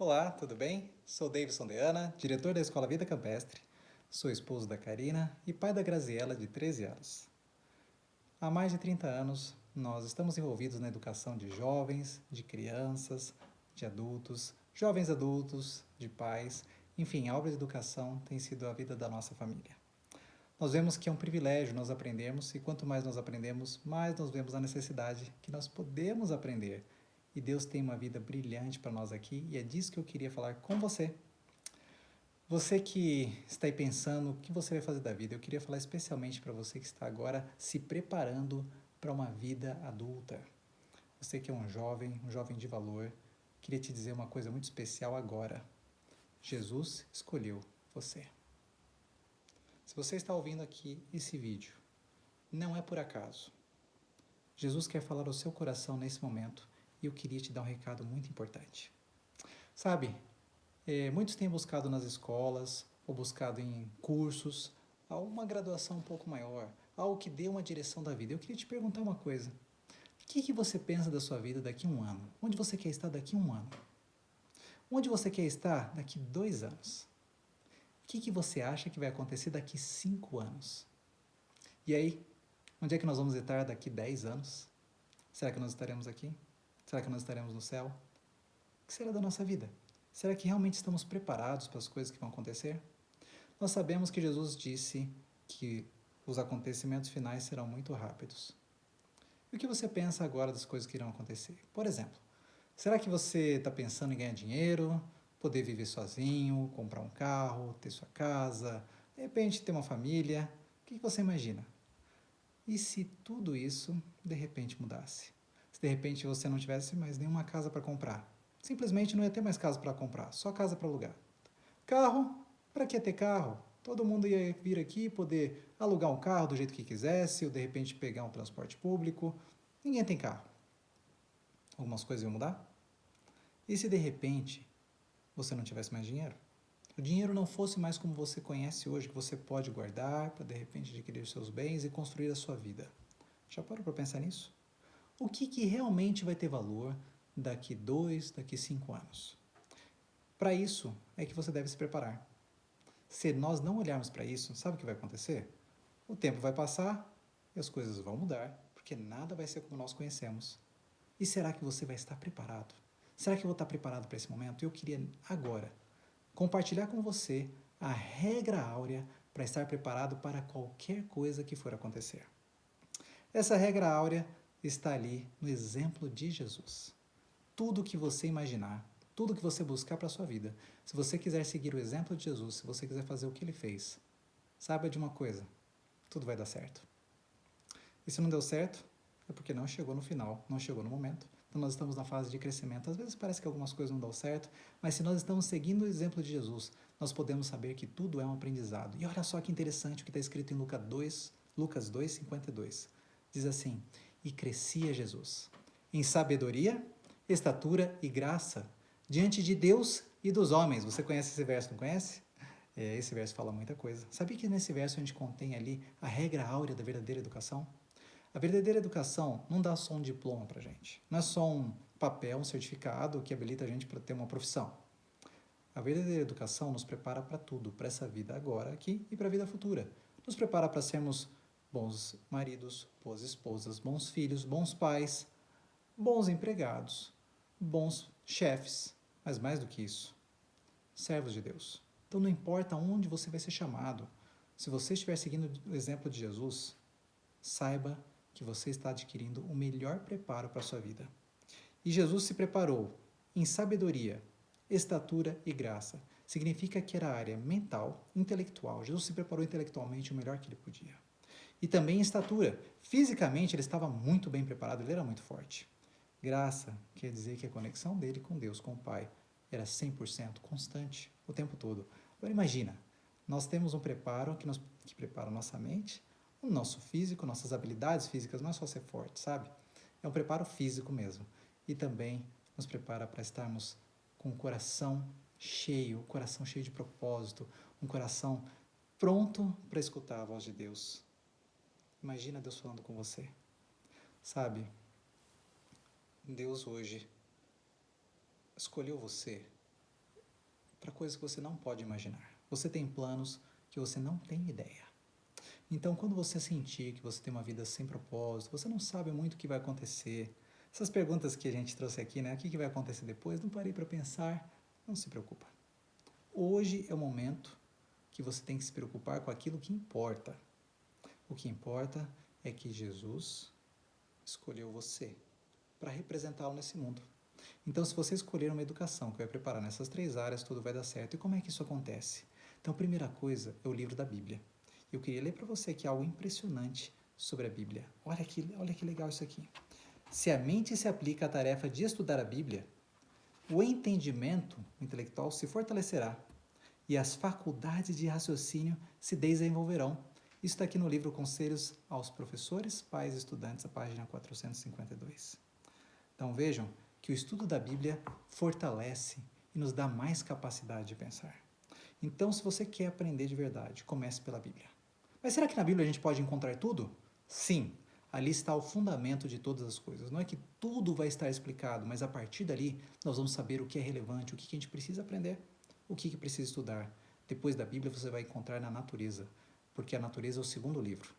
Olá, tudo bem? Sou Davidson Deana, diretor da Escola Vida Campestre, sou esposo da Karina e pai da Graziela, de 13 anos. Há mais de 30 anos, nós estamos envolvidos na educação de jovens, de crianças, de adultos, jovens adultos, de pais, enfim, a obra de educação tem sido a vida da nossa família. Nós vemos que é um privilégio nós aprendermos e quanto mais nós aprendemos, mais nós vemos a necessidade que nós podemos aprender. E Deus tem uma vida brilhante para nós aqui e é disso que eu queria falar com você. Você que está aí pensando o que você vai fazer da vida, eu queria falar especialmente para você que está agora se preparando para uma vida adulta. Você que é um jovem de valor, queria te dizer uma coisa muito especial agora. Jesus escolheu você. Se você está ouvindo aqui esse vídeo, não é por acaso. Jesus quer falar ao seu coração nesse momento e eu queria te dar um recado muito importante. Sabe, muitos têm buscado nas escolas ou buscado em cursos uma graduação um pouco maior, algo que dê uma direção da vida. Eu queria te perguntar uma coisa. O que você pensa da sua vida daqui a um ano? Onde você quer estar daqui a um ano? Onde você quer estar daqui 2 anos? O que você acha que vai acontecer daqui 5 anos? E aí, onde é que nós vamos estar daqui 10 anos? Será que nós estaremos aqui? Será que nós estaremos no céu? O que será da nossa vida? Será que realmente estamos preparados para as coisas que vão acontecer? Nós sabemos que Jesus disse que os acontecimentos finais serão muito rápidos. E o que você pensa agora das coisas que irão acontecer? Por exemplo, será que você está pensando em ganhar dinheiro, poder viver sozinho, comprar um carro, ter sua casa, de repente ter uma família? O que você imagina? E se tudo isso de repente mudasse? Se de repente você não tivesse mais nenhuma casa para comprar? Simplesmente não ia ter mais casa para comprar, só casa para alugar. Carro, para que ter carro? Todo mundo ia vir aqui poder alugar um carro do jeito que quisesse, ou de repente pegar um transporte público. Ninguém tem carro. Algumas coisas iam mudar? E se de repente você não tivesse mais dinheiro? O dinheiro não fosse mais como você conhece hoje, que você pode guardar para de repente adquirir seus bens e construir a sua vida. Já parou para pensar nisso? O que realmente vai ter valor daqui 2, daqui 5 anos? Para isso é que você deve se preparar. Se nós não olharmos para isso, sabe o que vai acontecer? O tempo vai passar e as coisas vão mudar, porque nada vai ser como nós conhecemos. E será que você vai estar preparado? Será que eu vou estar preparado para esse momento? Eu queria agora compartilhar com você a regra áurea para estar preparado para qualquer coisa que for acontecer. Essa regra áurea está ali no exemplo de Jesus. Tudo o que você imaginar, tudo que você buscar para a sua vida, se você quiser seguir o exemplo de Jesus, se você quiser fazer o que ele fez, saiba de uma coisa, tudo vai dar certo. E se não deu certo, é porque não chegou no final, não chegou no momento. Então nós estamos na fase de crescimento. Às vezes parece que algumas coisas não dão certo, mas se nós estamos seguindo o exemplo de Jesus, nós podemos saber que tudo é um aprendizado. E olha só que interessante o que está escrito em Lucas 2, 52. Diz assim, e crescia Jesus em sabedoria, estatura e graça diante de Deus e dos homens. Você conhece esse verso, não conhece? Esse verso fala muita coisa. Sabia que nesse verso a gente contém ali a regra áurea da verdadeira educação? A verdadeira educação não dá só um diploma para a gente. Não é só um papel, um certificado que habilita a gente para ter uma profissão. A verdadeira educação nos prepara para tudo, para essa vida agora, aqui e para a vida futura. Nos prepara para sermos bons maridos, boas esposas, bons filhos, bons pais, bons empregados, bons chefes, mas mais do que isso, servos de Deus. Então não importa onde você vai ser chamado, se você estiver seguindo o exemplo de Jesus, saiba que você está adquirindo o melhor preparo para a sua vida. E Jesus se preparou em sabedoria, estatura e graça. Significa que era a área mental, intelectual. Jesus se preparou intelectualmente o melhor que ele podia. E também em estatura. Fisicamente ele estava muito bem preparado, ele era muito forte. Graça quer dizer que a conexão dele com Deus, com o Pai, era 100% constante, o tempo todo. Agora imagina, nós temos um preparo que prepara a nossa mente, o nosso físico, nossas habilidades físicas, não é só ser forte, sabe? É um preparo físico mesmo. E também nos prepara para estarmos com o coração cheio de propósito, um coração pronto para escutar a voz de Deus. Imagina Deus falando com você. Sabe, Deus hoje escolheu você para coisas que você não pode imaginar. Você tem planos que você não tem ideia. Então, quando você sentir que você tem uma vida sem propósito, você não sabe muito o que vai acontecer, essas perguntas que a gente trouxe aqui, né? O que vai acontecer depois? Não parei para pensar. Não se preocupa. Hoje é o momento que você tem que se preocupar com aquilo que importa. O que importa é que Jesus escolheu você para representá-lo nesse mundo. Então, se você escolher uma educação que vai preparar nessas 3 áreas, tudo vai dar certo. E como é que isso acontece? Então, a primeira coisa é o livro da Bíblia. Eu queria ler para você aqui algo impressionante sobre a Bíblia. Olha que legal isso aqui. Se a mente se aplica à tarefa de estudar a Bíblia, o entendimento intelectual se fortalecerá e as faculdades de raciocínio se desenvolverão. Isso está aqui no livro Conselhos aos Professores, Pais e Estudantes, a página 452. Então vejam que o estudo da Bíblia fortalece e nos dá mais capacidade de pensar. Então, se você quer aprender de verdade, comece pela Bíblia. Mas será que na Bíblia a gente pode encontrar tudo? Sim, ali está o fundamento de todas as coisas. Não é que tudo vai estar explicado, mas a partir dali nós vamos saber o que é relevante, o que a gente precisa aprender, o que precisa estudar. Depois da Bíblia você vai encontrar na natureza, porque a natureza é o segundo livro.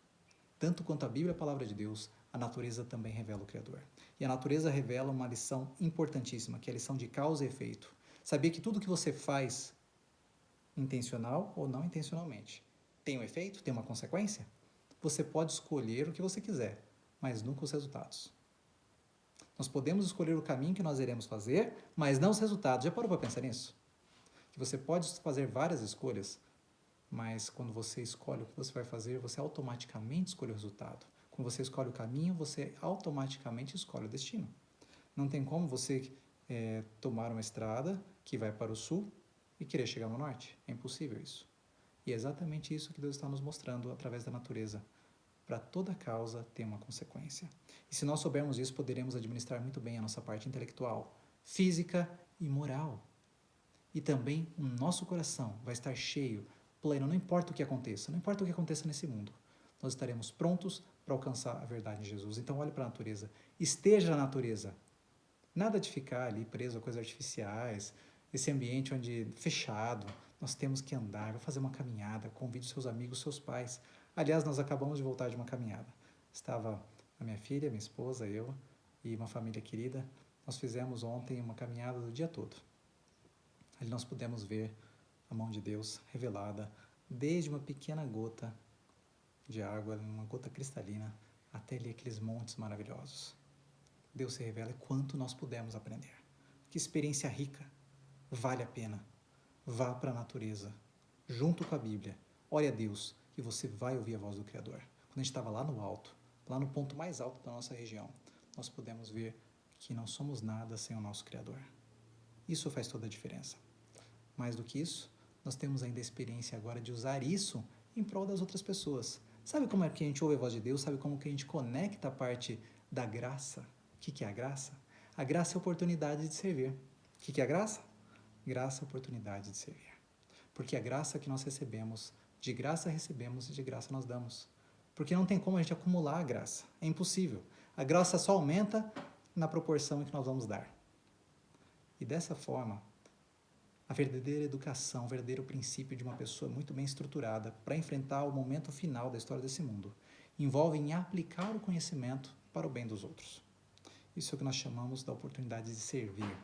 Tanto quanto a Bíblia é a palavra de Deus, a natureza também revela o Criador. E a natureza revela uma lição importantíssima, que é a lição de causa e efeito. Saber que tudo que você faz, intencional ou não intencionalmente, tem um efeito, tem uma consequência? Você pode escolher o que você quiser, mas nunca os resultados. Nós podemos escolher o caminho que nós iremos fazer, mas não os resultados. Já parou para pensar nisso? Que você pode fazer várias escolhas, mas quando você escolhe o que você vai fazer, você automaticamente escolhe o resultado. Quando você escolhe o caminho, você automaticamente escolhe o destino. Não tem como você tomar uma estrada que vai para o sul e querer chegar no norte. É impossível isso. E é exatamente isso que Deus está nos mostrando através da natureza. Para toda causa tem uma consequência. E se nós soubermos isso, poderemos administrar muito bem a nossa parte intelectual, física e moral. E também o nosso coração vai estar cheio, pleno, não importa o que aconteça, não importa o que aconteça nesse mundo. Nós estaremos prontos para alcançar a verdade em Jesus. Então olhe para a natureza, esteja na natureza. Nada de ficar ali preso a coisas artificiais, esse ambiente onde fechado, nós temos que andar, fazer uma caminhada, convide seus amigos, seus pais. Aliás, nós acabamos de voltar de uma caminhada. Estava a minha filha, minha esposa, eu e uma família querida. Nós fizemos ontem uma caminhada do dia todo. Ali nós pudemos ver a mão de Deus revelada desde uma pequena gota de água, uma gota cristalina, até ali aqueles montes maravilhosos. Deus se revela e quanto nós pudemos aprender. Que experiência rica, vale a pena. Vá para a natureza, junto com a Bíblia. Ore a Deus e você vai ouvir a voz do Criador. Quando a gente estava lá no alto, lá no ponto mais alto da nossa região, nós pudemos ver que não somos nada sem o nosso Criador. Isso faz toda a diferença. Mais do que isso, nós temos ainda a experiência agora de usar isso em prol das outras pessoas. Sabe como é que a gente ouve a voz de Deus? Sabe como que a gente conecta a parte da graça? O que é a graça? A graça é a oportunidade de servir. O que é a graça? Graça é a oportunidade de servir. Porque a graça que nós recebemos, de graça recebemos e de graça nós damos. Porque não tem como a gente acumular a graça. É impossível. A graça só aumenta na proporção em que nós vamos dar. E dessa forma, a verdadeira educação, o verdadeiro princípio de uma pessoa muito bem estruturada para enfrentar o momento final da história desse mundo, envolve em aplicar o conhecimento para o bem dos outros. Isso é o que nós chamamos da oportunidade de servir.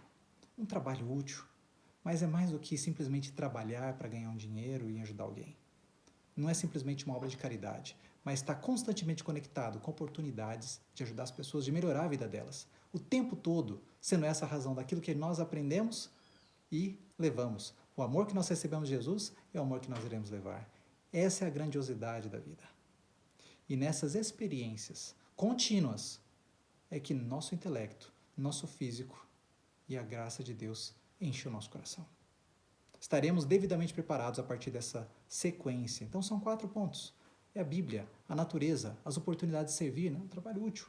Um trabalho útil, mas é mais do que simplesmente trabalhar para ganhar um dinheiro e ajudar alguém. Não é simplesmente uma obra de caridade, mas está constantemente conectado com oportunidades de ajudar as pessoas, de melhorar a vida delas. O tempo todo, sendo essa a razão daquilo que nós aprendemos e levamos. O amor que nós recebemos de Jesus é o amor que nós iremos levar. Essa é a grandiosidade da vida. E nessas experiências contínuas é que nosso intelecto, nosso físico e a graça de Deus enchem o nosso coração. Estaremos devidamente preparados a partir dessa sequência. Então são 4 pontos. É a Bíblia, a natureza, as oportunidades de servir, né? Um trabalho útil.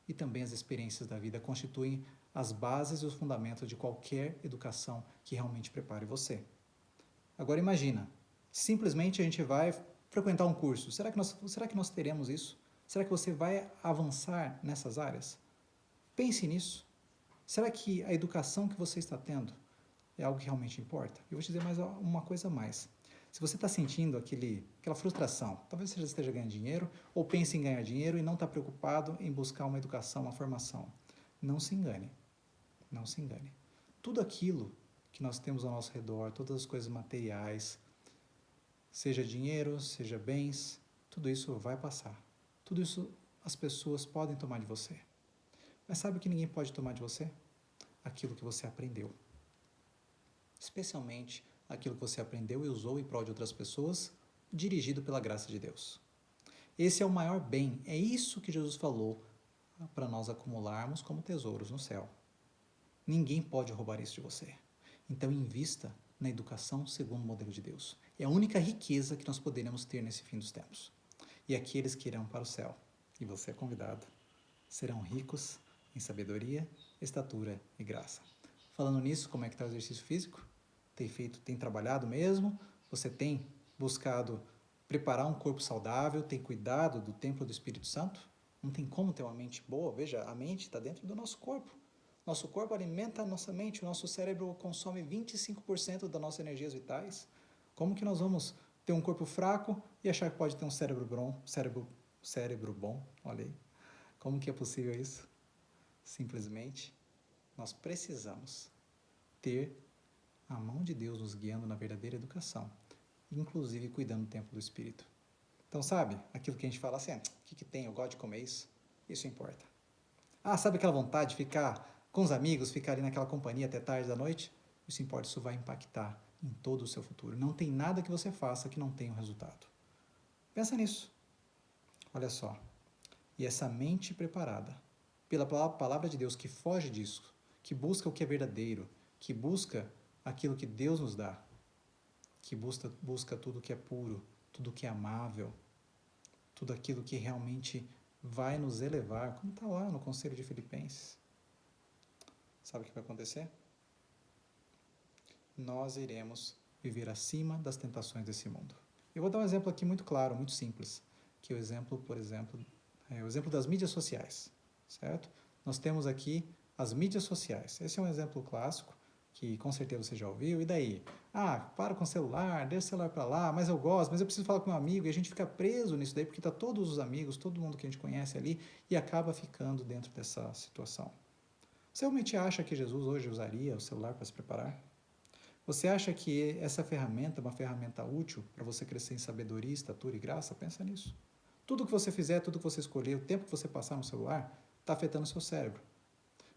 E também as experiências da vida constituem as bases e os fundamentos de qualquer educação que realmente prepare você. Agora imagina, simplesmente a gente vai frequentar um curso. Será que nós teremos isso? Será que você vai avançar nessas áreas? Pense nisso. Será que a educação que você está tendo é algo que realmente importa? Eu vou te dizer mais uma coisa a mais. Se você está sentindo aquela frustração, talvez você já esteja ganhando dinheiro ou pense em ganhar dinheiro e não está preocupado em buscar uma educação, uma formação. Não se engane, não se engane. Tudo aquilo que nós temos ao nosso redor, todas as coisas materiais, seja dinheiro, seja bens, tudo isso vai passar. Tudo isso as pessoas podem tomar de você. Mas sabe o que ninguém pode tomar de você? Aquilo que você aprendeu. Especialmente aquilo que você aprendeu e usou em prol de outras pessoas, dirigido pela graça de Deus. Esse é o maior bem, é isso que Jesus falou para nós acumularmos como tesouros no céu. Ninguém pode roubar isso de você. Então invista na educação segundo o modelo de Deus. É a única riqueza que nós poderemos ter nesse fim dos tempos. E aqueles que irão para o céu, e você é convidado, serão ricos em sabedoria, estatura e graça. Falando nisso, como é que está o exercício físico? Tem trabalhado mesmo? Você tem buscado preparar um corpo saudável? Tem cuidado do templo do Espírito Santo? Não tem como ter uma mente boa. Veja, a mente está dentro do nosso corpo. Nosso corpo alimenta a nossa mente, o nosso cérebro consome 25% das nossas energias vitais. Como que nós vamos ter um corpo fraco e achar que pode ter um cérebro bom? Olha aí. Como que é possível isso? Simplesmente, nós precisamos ter a mão de Deus nos guiando na verdadeira educação, inclusive cuidando do templo do Espírito. Então, sabe, aquilo que a gente fala assim, o que tem, eu gosto de comer isso, isso importa. Sabe aquela vontade de ficar com os amigos, ficar ali naquela companhia até tarde da noite? Isso importa, isso vai impactar em todo o seu futuro. Não tem nada que você faça que não tenha um resultado. Pensa nisso. Olha só. E essa mente preparada, pela palavra de Deus, que foge disso, que busca o que é verdadeiro, que busca aquilo que Deus nos dá, que busca tudo que é puro, tudo que é amável, tudo aquilo que realmente vai nos elevar, como está lá no Conselho de Filipenses. Sabe o que vai acontecer? Nós iremos viver acima das tentações desse mundo. Eu vou dar um exemplo aqui muito claro, muito simples, que é o exemplo, por exemplo, o exemplo das mídias sociais, certo? Nós temos aqui as mídias sociais. Esse é um exemplo clássico que com certeza você já ouviu. E daí? Para com o celular, deixa o celular para lá, mas eu gosto, mas eu preciso falar com meu amigo, e a gente fica preso nisso daí porque tá todos os amigos, todo mundo que a gente conhece ali e acaba ficando dentro dessa situação. Você realmente acha que Jesus hoje usaria o celular para se preparar? Você acha que essa ferramenta é uma ferramenta útil para você crescer em sabedoria, estatura e graça? Pensa nisso. Tudo que você fizer, tudo que você escolher, o tempo que você passar no celular, está afetando o seu cérebro.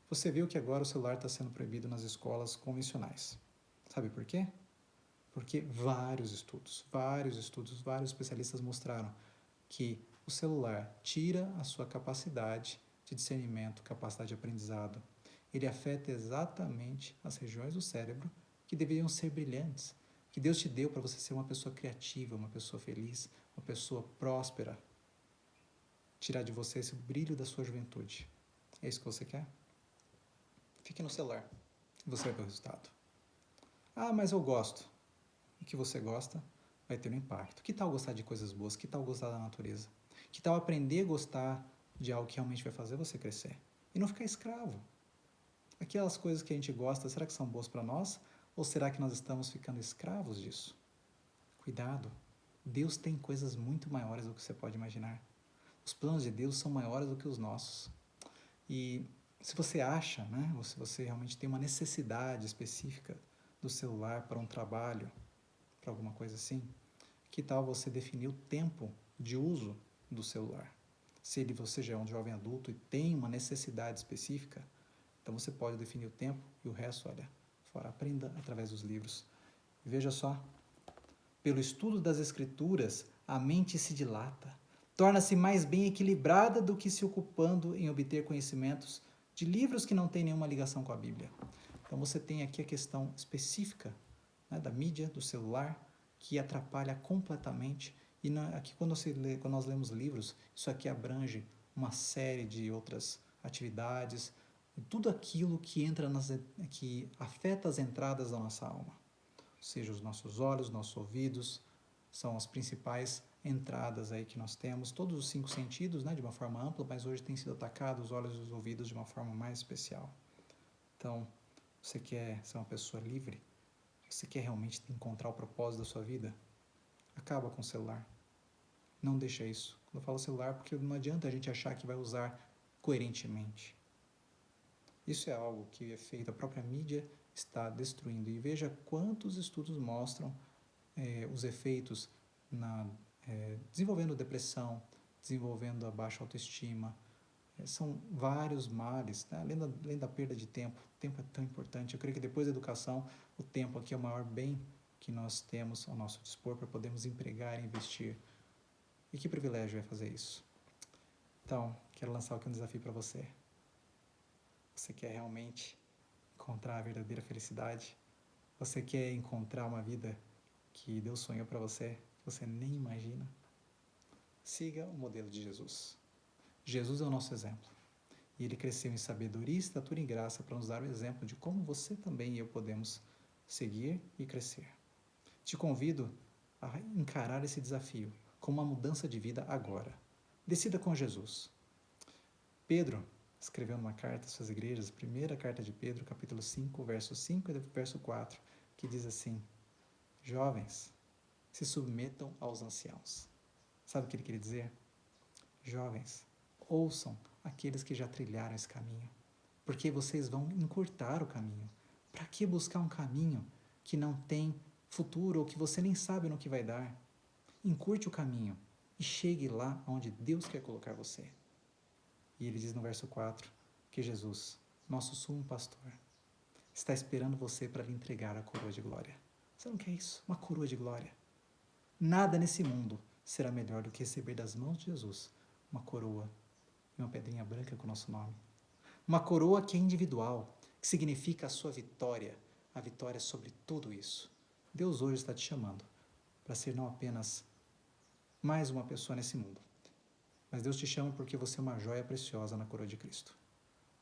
Você viu que agora o celular está sendo proibido nas escolas convencionais. Sabe por quê? Porque vários especialistas mostraram que o celular tira a sua capacidade de discernimento, capacidade de aprendizado. Ele afeta exatamente as regiões do cérebro que deveriam ser brilhantes, que Deus te deu para você ser uma pessoa criativa, uma pessoa feliz, uma pessoa próspera. Tirar de você esse brilho da sua juventude. É isso que você quer? Fique no celular e você vai ver o resultado. Mas eu gosto. O que você gosta vai ter um impacto. Que tal gostar de coisas boas? Que tal gostar da natureza? Que tal aprender a gostar de algo que realmente vai fazer você crescer? E não ficar escravo. Aquelas coisas que a gente gosta, será que são boas para nós? Ou será que nós estamos ficando escravos disso? Cuidado. Deus tem coisas muito maiores do que você pode imaginar. Os planos de Deus são maiores do que os nossos. E se você acha, né, ou se você realmente tem uma necessidade específica do celular para um trabalho, para alguma coisa assim, que tal você definir o tempo de uso do celular? Se você já é um jovem adulto e tem uma necessidade específica, então você pode definir o tempo e o resto, olha, fora, aprenda através dos livros. E veja só, pelo estudo das escrituras, a mente se dilata, torna-se mais bem equilibrada do que se ocupando em obter conhecimentos de livros que não têm nenhuma ligação com a Bíblia. Então você tem aqui a questão específica, né, da mídia, do celular, que atrapalha completamente. E aqui quando nós lemos livros, isso aqui abrange uma série de outras atividades, tudo aquilo que afeta as entradas da nossa alma. Ou seja, os nossos olhos, nossos ouvidos, são as principais entradas aí que nós temos, todos os 5 sentidos, né, de uma forma ampla, mas hoje tem sido atacado os olhos e os ouvidos de uma forma mais especial. Então, Você quer ser uma pessoa livre? Você quer realmente encontrar o propósito da sua vida? Acaba com o celular. Não deixa isso. Quando eu falo celular, porque não adianta a gente achar que vai usar coerentemente. Isso é algo que é feito, a própria mídia está destruindo. E veja quantos estudos mostram os efeitos desenvolvendo depressão, desenvolvendo a baixa autoestima. São vários males, né? Além da perda de tempo. O tempo é tão importante. Eu creio que depois da educação, o tempo aqui é o maior bem que nós temos ao nosso dispor para podermos empregar e investir. E que privilégio é fazer isso. Então, quero lançar aqui um desafio para você. Você quer realmente encontrar a verdadeira felicidade? Você quer encontrar uma vida que Deus sonhou para você, que você nem imagina? Siga o modelo de Jesus. Jesus é o nosso exemplo. E ele cresceu em sabedoria, estatura e graça para nos dar o exemplo de como você também e eu podemos seguir e crescer. Te convido a encarar esse desafio como uma mudança de vida agora. Decida com Jesus. Pedro escreveu numa carta às suas igrejas, primeira carta de Pedro, capítulo 5, verso 5 e verso 4, que diz assim: Jovens, se submetam aos anciãos. Sabe o que ele queria dizer? Jovens, ouçam aqueles que já trilharam esse caminho, porque vocês vão encurtar o caminho. Para que buscar um caminho que não tem futuro ou que você nem sabe no que vai dar? Encurte o caminho e chegue lá onde Deus quer colocar você. E ele diz no verso 4 que Jesus, nosso sumo pastor, está esperando você para lhe entregar a coroa de glória. Você não quer isso? Uma coroa de glória. Nada nesse mundo será melhor do que receber das mãos de Jesus uma coroa e uma pedrinha branca com o nosso nome. Uma coroa que é individual, que significa a sua vitória, a vitória sobre tudo isso. Deus hoje está te chamando para ser não apenas mais uma pessoa nesse mundo, mas Deus te chama porque você é uma joia preciosa na coroa de Cristo.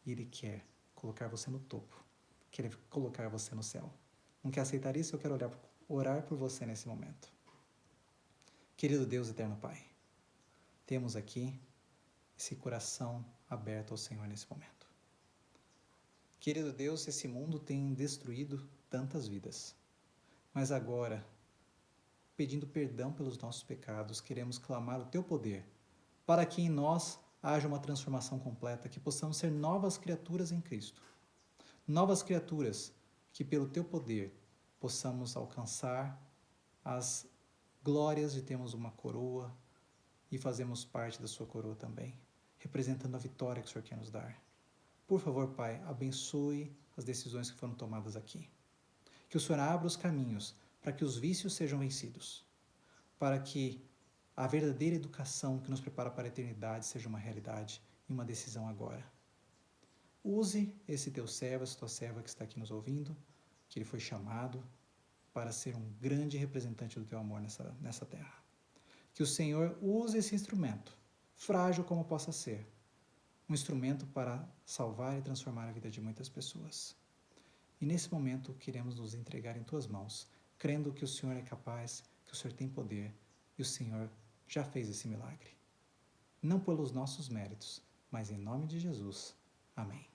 E Ele quer colocar você no topo, quer colocar você no céu. Não quer aceitar isso? Eu quero orar por você nesse momento. Querido Deus eterno Pai, temos aqui esse coração aberto ao Senhor nesse momento. Querido Deus, esse mundo tem destruído tantas vidas, mas agora, pedindo perdão pelos nossos pecados, queremos clamar o Teu poder para que em nós haja uma transformação completa, que possamos ser novas criaturas em Cristo. Novas criaturas que, pelo Teu poder, possamos alcançar as glórias de termos uma coroa e fazermos parte da Sua coroa também, representando a vitória que o Senhor quer nos dar. Por favor, Pai, abençoe as decisões que foram tomadas aqui. Que o Senhor abra os caminhos para que os vícios sejam vencidos, para que a verdadeira educação que nos prepara para a eternidade seja uma realidade e uma decisão agora. Use esse teu servo, essa tua serva que está aqui nos ouvindo, que ele foi chamado para ser um grande representante do teu amor nessa terra. Que o Senhor use esse instrumento, frágil como possa ser, um instrumento para salvar e transformar a vida de muitas pessoas. E nesse momento queremos nos entregar em tuas mãos, crendo que o Senhor é capaz, que o Senhor tem poder e o Senhor já fez esse milagre. Não pelos nossos méritos, mas em nome de Jesus. Amém.